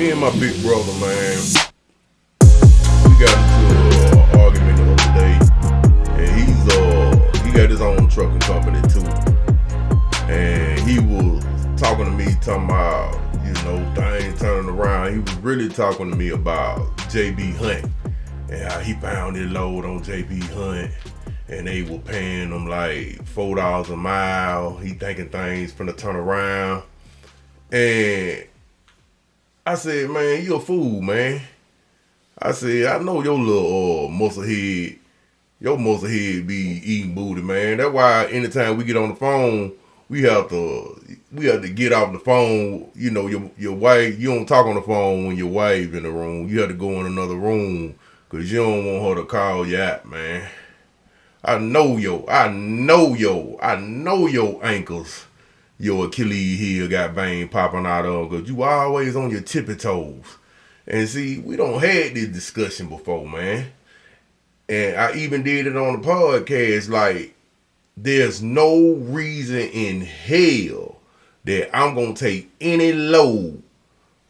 Me and my big brother, man, we got into an argument the other day, and he got his own trucking company too, and he was talking to me, talking about, things turning around. He was really talking to me about JB Hunt and how he found his load on JB Hunt, and they were paying him like $4 a mile. He thinking things finna turn around, and I said, man, you a fool, man. I said, I know your little your muscle head be eating booty, man. That's why anytime we get on the phone, we have to get off the phone. Your wife, you don't talk on the phone when your wife in the room. You have to go in another room because you don't want her to call you out, man. I know your ankles, your Achilles heel got vein popping out of because you always on your tippy toes. And see, we don't had this discussion before, man. And I even did it on the podcast, like, there's no reason in hell that I'm going to take any load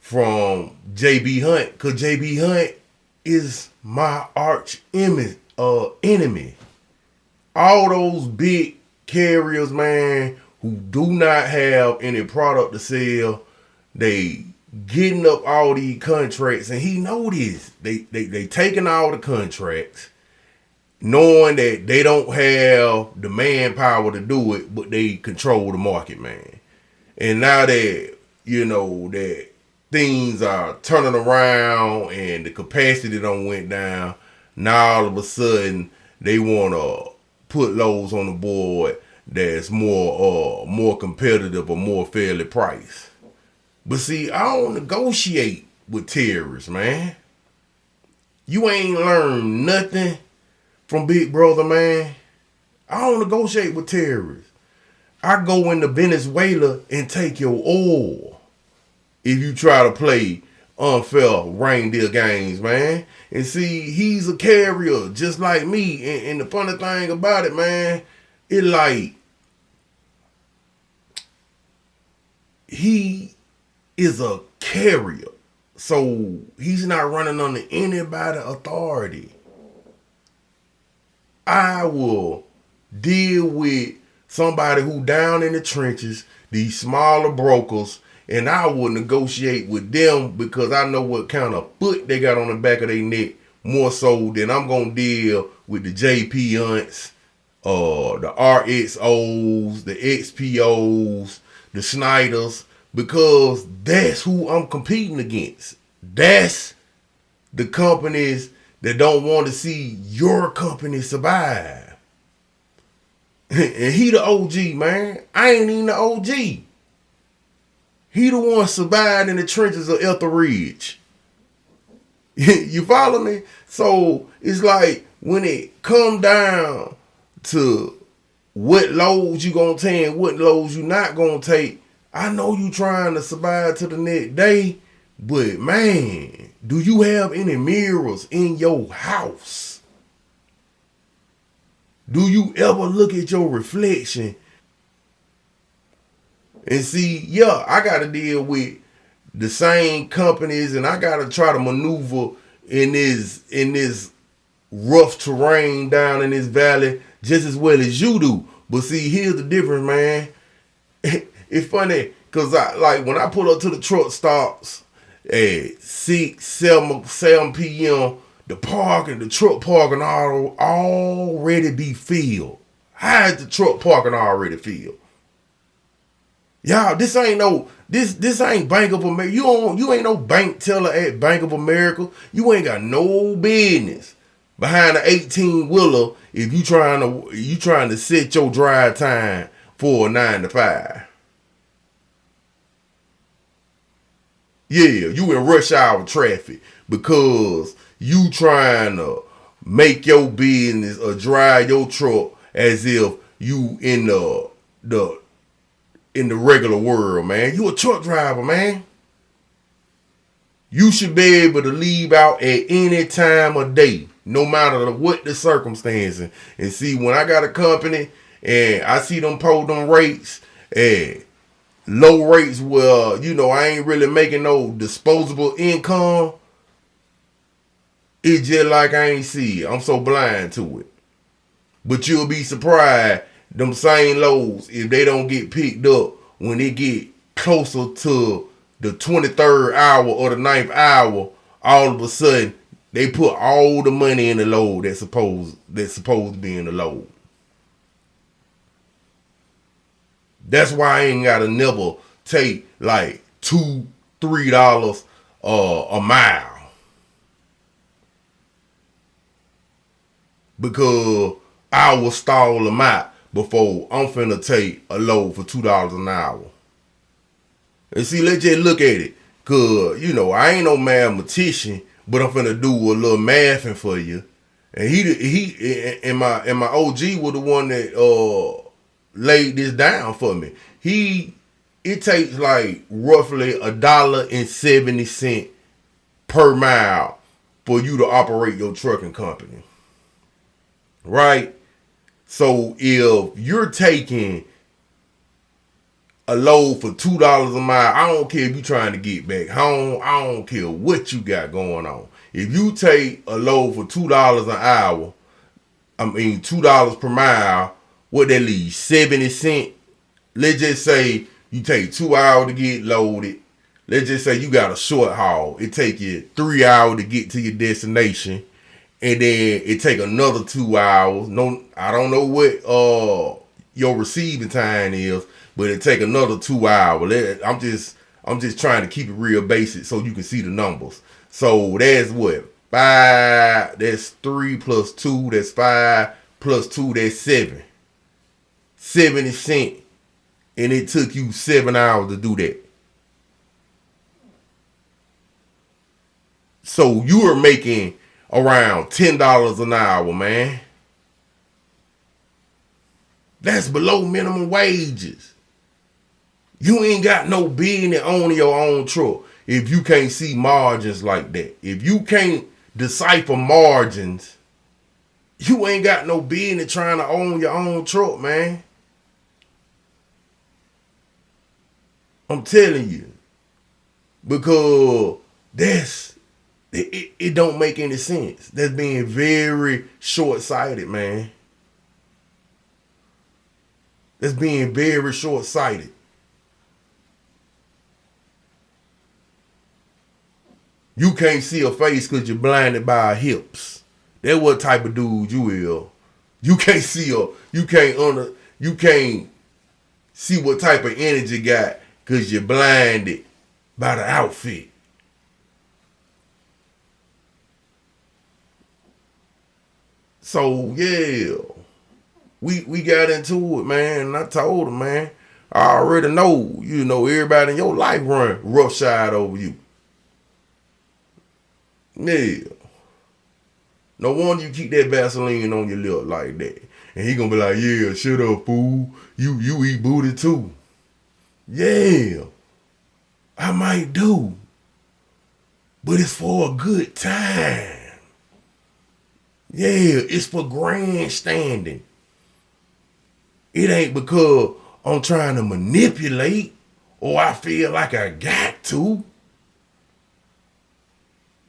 from JB Hunt, because JB Hunt is my arch enemy. All those big carriers, man, who do not have any product to sell, they getting up all these contracts, and he know this. They taking all the contracts, knowing that they don't have the manpower to do it, but they control the market, man. And now that, that things are turning around and the capacity done went down, now all of a sudden they want to put loads on the board that's more competitive or more fairly priced. But see, I don't negotiate with terrorists, man. You ain't learned nothing from Big Brother, man. I don't negotiate with terrorists. I go into Venezuela and take your oil if you try to play unfair reindeer games, man. And see, he's a carrier just like me. And the funny thing about it, man, it like he is a carrier. So he's not running under anybody's authority. I will deal with somebody who down in the trenches, these smaller brokers, and I will negotiate with them because I know what kind of foot they got on the back of their neck, more so than I'm going to deal with the JP Hunts, the RXOs, the XPOs, the Snyders, because that's who I'm competing against. That's the companies that don't want to see your company survive. And he the OG, man. I ain't even the OG. He the one survived in the trenches of Etheridge. You follow me? So it's like when it come down to what loads you gonna take and what loads you not gonna take, I know you trying to survive to the next day, but man, do you have any mirrors in your house? Do you ever look at your reflection and see, yeah, I got to deal with the same companies and I got to try to maneuver in this rough terrain down in this valley just as well as you do. But see, here's the difference, man. It's funny because when I pull up to the truck stops at 7 p.m., the truck parking already be filled. How is the truck parking already filled? Y'all, this ain't Bank of America. You ain't no bank teller at Bank of America. You ain't got no business behind an 18-wheeler if you trying to set your drive time for a 9 to 5. Yeah, you in rush hour traffic because you trying to make your business or drive your truck as if you in the regular world, man. You a truck driver, man. You should be able to leave out at any time of day, no matter what the circumstances. And see, when I got a company and I see them pull them rates at low rates where, I ain't really making no disposable income, it's just like I ain't see it. I'm so blind to it. But you'll be surprised, them same lows, if they don't get picked up when they get closer to the 23rd hour or the 9th hour, all of a sudden, they put all the money in the load that's supposed to be in the load. That's why I ain't gotta never take like $2-3 a mile. Because I will stall them out before I'm finna take a load for $2 an hour. And see, let's just look at it. Cause, I ain't no mathematician, but I'm finna do a little mathing for you. And he and my OG was the one that laid this down for me. It takes like roughly $1.70 per mile for you to operate your trucking company. Right? So if you're taking a load for $2 a mile, I don't care if you're trying to get back home. I don't care what you got going on. If you take a load for $2 an hour, $2 per mile, what that leaves? 70 cents. Let's just say you take 2 hours to get loaded. Let's just say you got a short haul. It take you 3 hours to get to your destination. And then it take another 2 hours. No, I don't know what your receiving time is, but it take another 2 hours. I'm just trying to keep it real basic so you can see the numbers. So that's what? 5, that's 3 plus 2, that's 5 plus 2, that's 7. 70 cents. And it took you 7 hours to do that. So you are making around $10 an hour, man. That's below minimum wages. You ain't got no business owning your own truck if you can't see margins like that. If you can't decipher margins, you ain't got no business trying to own your own truck, man. I'm telling you. Because it don't make any sense. That's being very short-sighted, man. That's being very short-sighted. You can't see a face because you're blinded by her hips. That's what type of dude you is. You can't see her. You can't see what type of energy got because you're blinded by the outfit. So yeah, we got into it, man. And I told him, man, I already know, everybody in your life run roughshod over you. Yeah. No wonder you keep that Vaseline on your lip like that. And he gonna be like, yeah, shut up, fool. You eat booty too. Yeah, I might do. But it's for a good time. Yeah, it's for grandstanding. It ain't because I'm trying to manipulate or I feel like I got to.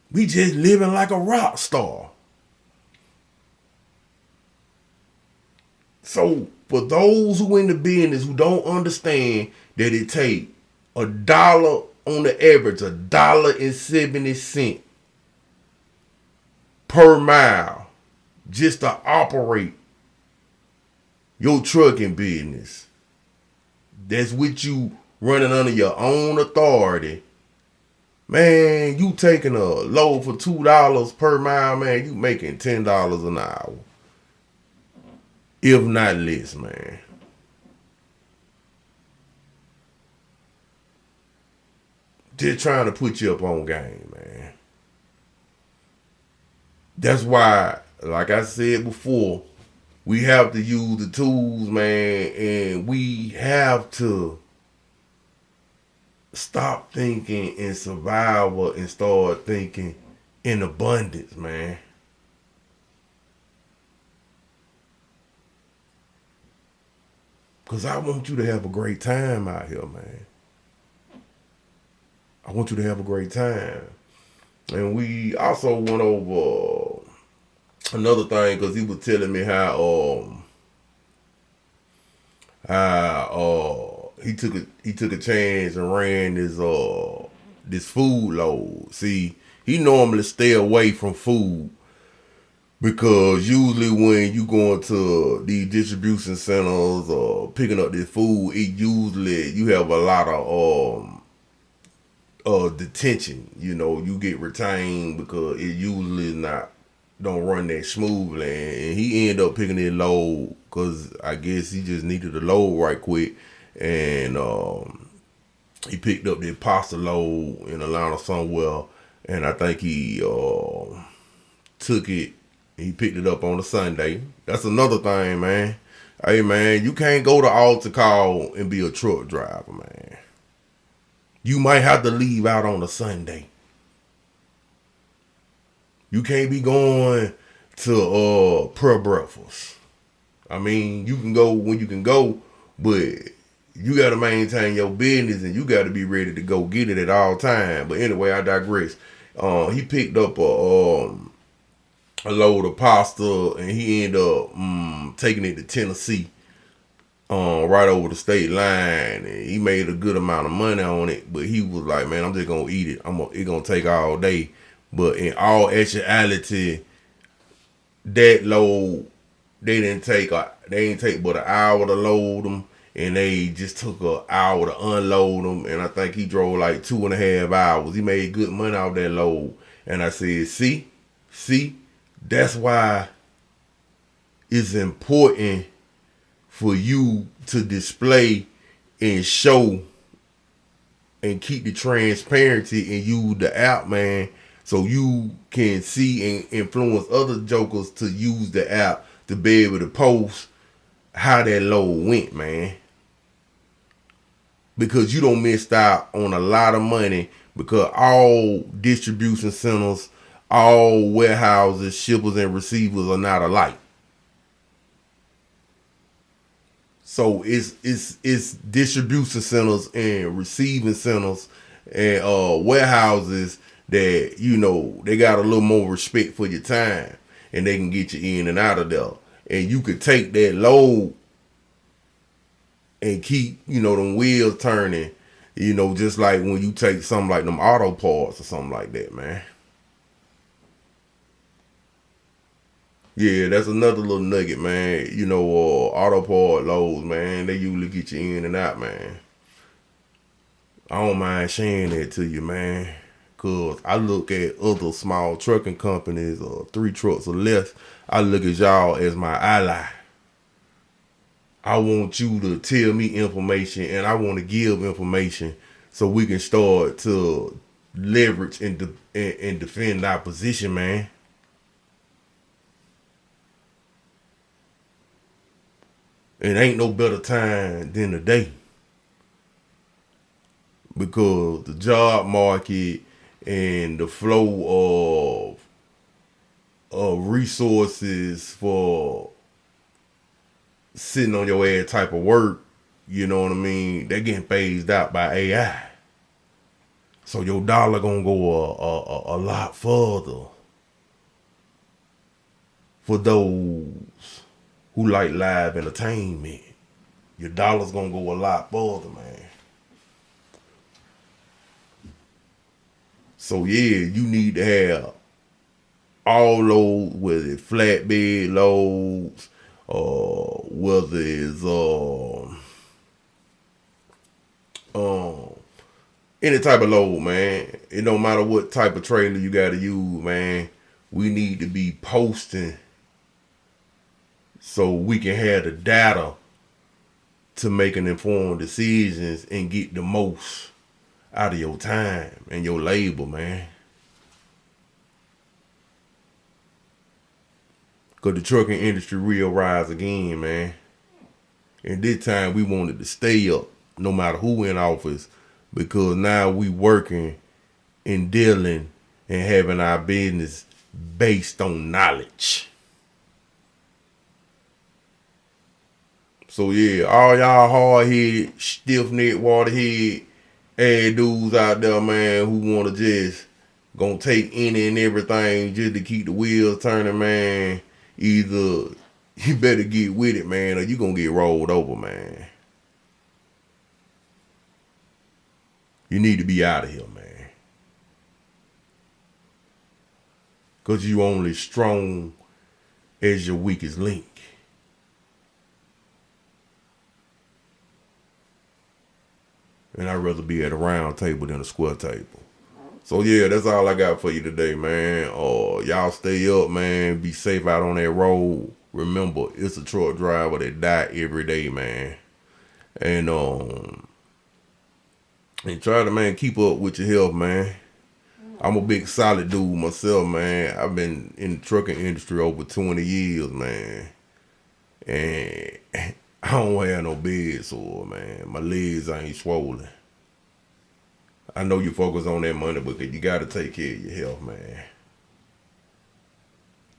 We just living like a rock star. So for those who in the business who don't understand that it take $1 on the average, $1.70 per mile just to operate your trucking business. That's with you running under your own authority. Man, you taking a load for $2 per mile, man, you making $10 an hour. If not less, man. Just trying to put you up on game, man. That's why, like I said before, we have to use the tools, man, and we have to stop thinking in survival and start thinking in abundance, man. Because I want you to have a great time out here, man. I want you to have a great time. And we also went over another thing because he was telling me how he took a chance and ran this food load. See, he normally stay away from food because usually when you go into these distribution centers or picking up this food, it usually you have a lot of detention. You know, you get retained because it usually not don't run that smoothly. And he ended up picking it low because I guess he just needed a load right quick. And he picked up the pasta load in Atlanta somewhere. And I think he took it. He picked it up on a Sunday. That's another thing, man. Hey, man, you can't go to altar call and be a truck driver, man. You might have to leave out on a Sunday. You can't be going to prayer breakfast. I mean, you can go when you can go, but you got to maintain your business and you got to be ready to go get it at all times. But anyway, I digress. He picked up a load of pasta and he ended up taking it to Tennessee, right over the state line. And he made a good amount of money on it, but he was like, man, I'm just gonna eat it. It's gonna take all day. But in all actuality, that load they didn't take but an hour to load them, and they just took an hour to unload them. And I think he drove like 2.5 hours. He made good money off that load. And I said, see, that's why it's important for you to display and show and keep the transparency and use the app, man, so you can see and influence other jokers to use the app to be able to post how that load went, man. Because you don't missed out on a lot of money because all distribution centers, all warehouses, shippers, and receivers are not alike. So it's distribution centers and receiving centers and warehouses that, you know, they got a little more respect for your time and they can get you in and out of there. And you could take that load and keep, you know, them wheels turning, you know, just like when you take something like them auto parts or something like that, man. Yeah, that's another little nugget, man. You know, auto part loads, man, they usually get you in and out, man. I don't mind sharing that to you, man. Cause I look at other small trucking companies or 3 trucks or less. I look at y'all as my ally. I want you to tell me information and I want to give information so we can start to leverage and defend our position, man. It ain't no better time than today because the job market and the flow of resources for sitting on your ass type of work, you know what I mean, they're getting phased out by AI. So your dollar gonna go a lot further for those who like live entertainment. Your dollar's gonna go a lot further, man. So yeah, you need to have all loads, whether it's flatbed loads, or whether it's any type of load, man. It don't matter what type of trailer you gotta use, man. We need to be posting so we can have the data to making informed decisions and get the most out of your time and your labor, man. Cause the trucking industry will rise again, man. And this time we wanted to stay up no matter who in office because now we working and dealing and having our business based on knowledge. So yeah, all y'all hard head, stiff neck, water head, ass dudes out there, man, who wanna just gonna take any and everything just to keep the wheels turning, man. Either you better get with it, man, or you gonna get rolled over, man. You need to be out of here, man. Cause you only strong as your weakest link. And I'd rather be at a round table than a square table. So yeah, that's all I got for you today, man. Y'all stay up, man. Be safe out on that road. Remember, it's a truck driver that die every day, man. And try to, man, keep up with your health, man. I'm a big solid dude myself, man. I've been in the trucking industry over 20 years, man. And I don't have no bed sore, man. My legs ain't swollen. I know you focus on that money, but you got to take care of your health, man.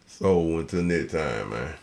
So until next time, man.